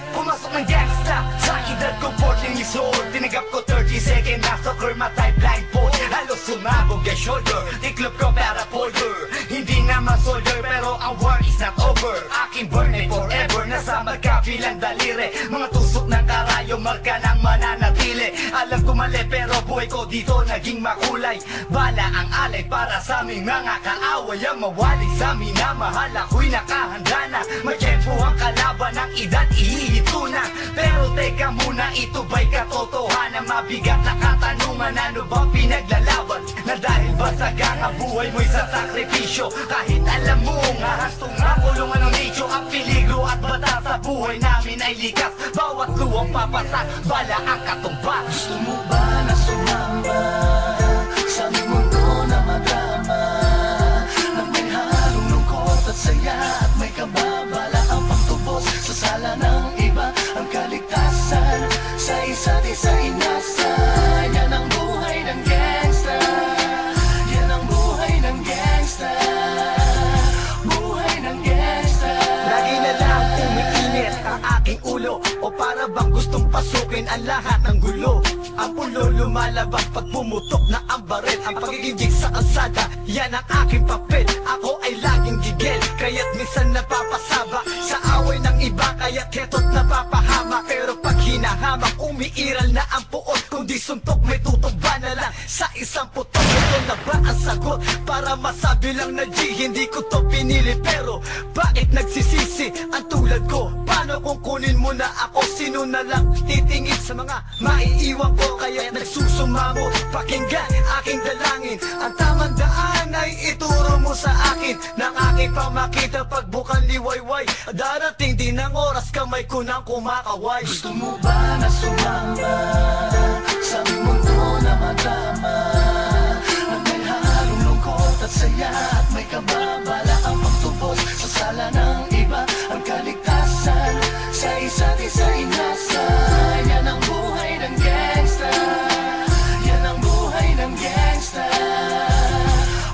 Pumasok ng gangsta sa edad ko 14 years old. Tinagap ko 30 second na soccer, matay blindfold. Halos sumabog ang shoulder, tiklop ko para folder. Hindi naman soldier pero ang war is not over. Aking burn ay forever, nasa magkabilang daliri. Mga tusok ng karayo, marka ng mananatili. Alam ko mali pero buhay ko dito naging makulay. Bala ang alay para sa aming mga kaaway. Ang mawali sa amin na mahal, ako'y nakahanda na. May tempo ang kalaban ng edad, ihihito na. Pero teka muna, ito ba'y katotohanan? Mabigat na katanungan, ano ba pinaglalaban? Na dahil basagang ang buhay mo'y sa sakripisyo. Kahit alam mo nga hastong makulungan ng nicho. Ang peligro at bata sa buhay namin ay likas. Bawat luwang papasak, bala ang katumba. Gusto mo ba na sumamba sa aming mundo na madrama, na may halong lungkot at saya at may kababala ang pagtubos sa sala ng iba? Ang kaligtasan sa isa't isa inasa. Yan ang buhay ng gangsta. Yan ang buhay ng gangsta. Buhay ng gangsta. Lagi na lang umiinit ang aking ulo, o para bang gustong pasukin ang lahat ng gulo. Ang pulo lumalabas pag pumutok na ang baril. Ang pagiging sa kalsada, yan ang aking papel. Ako ay laging gigil, kaya't minsan napapasaba sa away ng iba, kaya't keto't napapahama. Pero pag hinahamak, umiiral na ang puot. Kundi suntok, may tutuba na lang sa isang putok. Ito na ba ang sagot para masabi lang na G? Hindi ko to pinili pero bakit nagsisisi ang tulad ko? Paano kung kunin mo na ako? Sino na lang titingin sa mga maiiwan ko? Kaya nagsusumamo, pakinggan aking dalangin. Ang tamang daan ay ituro mo sa akin. Nang aking pamakita pagbukan liwayway. Darating din ang oras, kamay ko nang kumakaway. Gusto mo ba na sumamba sa aming mundo na madrama, na may halong lungkot at saya at may kababala ang pagtubos sa sala ng iba? Ang kaligtasan sa isa't isa inasa. Yan ang buhay ng gangsta. Yan ang buhay ng gangsta.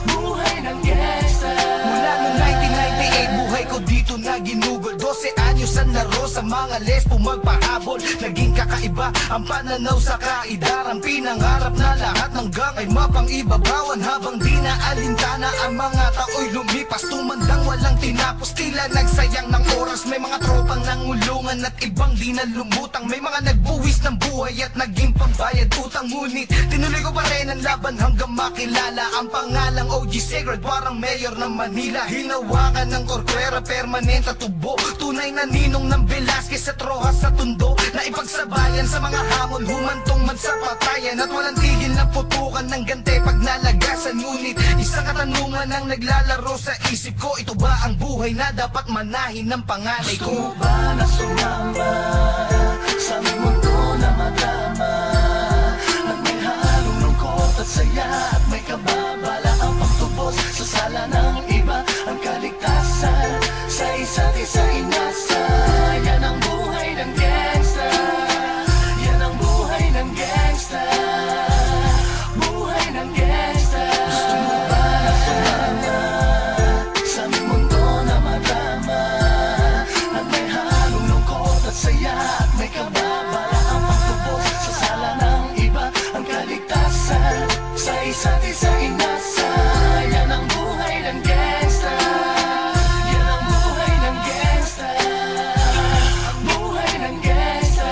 Buhay ng gangsta. Mula noong 1998, buhay ko dito na ginugol. 12 anyos ang laro sa mga lesbo magpahabol. Naging kakaiba ang pananaw sa kaidaran. Pinangarap na lahat ng gang ay mapang-ibabawan. Habang di na alintana ang mga tao'y lumipas, tumandang walang tinapos, tila nagsayang ng oras. May mga tropang nangulungan at ibang di na lumutang. May mga nagbuwis ng buhay at naging pambayad utang. Ngunit tinuloy ko pa rin ang laban hanggang makilala ang pangalang OG Sacred, parang mayor ng Manila. Hinawakan ng korkwera, permanente tubo. Tunay na ninong ng Velasquez at Rojas sa tundo, na ipagsabayan sa mga hamon, humantong man sa patayan. At walang tigil na putukan ng gante pag nalagasan. Ngunit isang katanungan ang naglalaro sa isip ko, ito ba ang buhay na dapat manahin ng panganay Gusto mo ko? ba na sumamba sa aming mundo na madrama, na may halong lungkot at saya at may kababala ang pagtubos sa sala ng iba? Ang kaligtasan sa isa't isa inasa. Yan ang buhay ng gangsta. Yan ang buhay ng gangsta. Buhay ng gangsta. Gusto mo ba na sumama sa aming mundo na madrama, na may halong lungkot at saya at may kababala ang pagtubos sa sala ng iba? Ang kaligtasan sa isa't isa inasa. Yan ang buhay ng gangsta. Yan ang buhay ng gangsta. Buhay ng gangsta.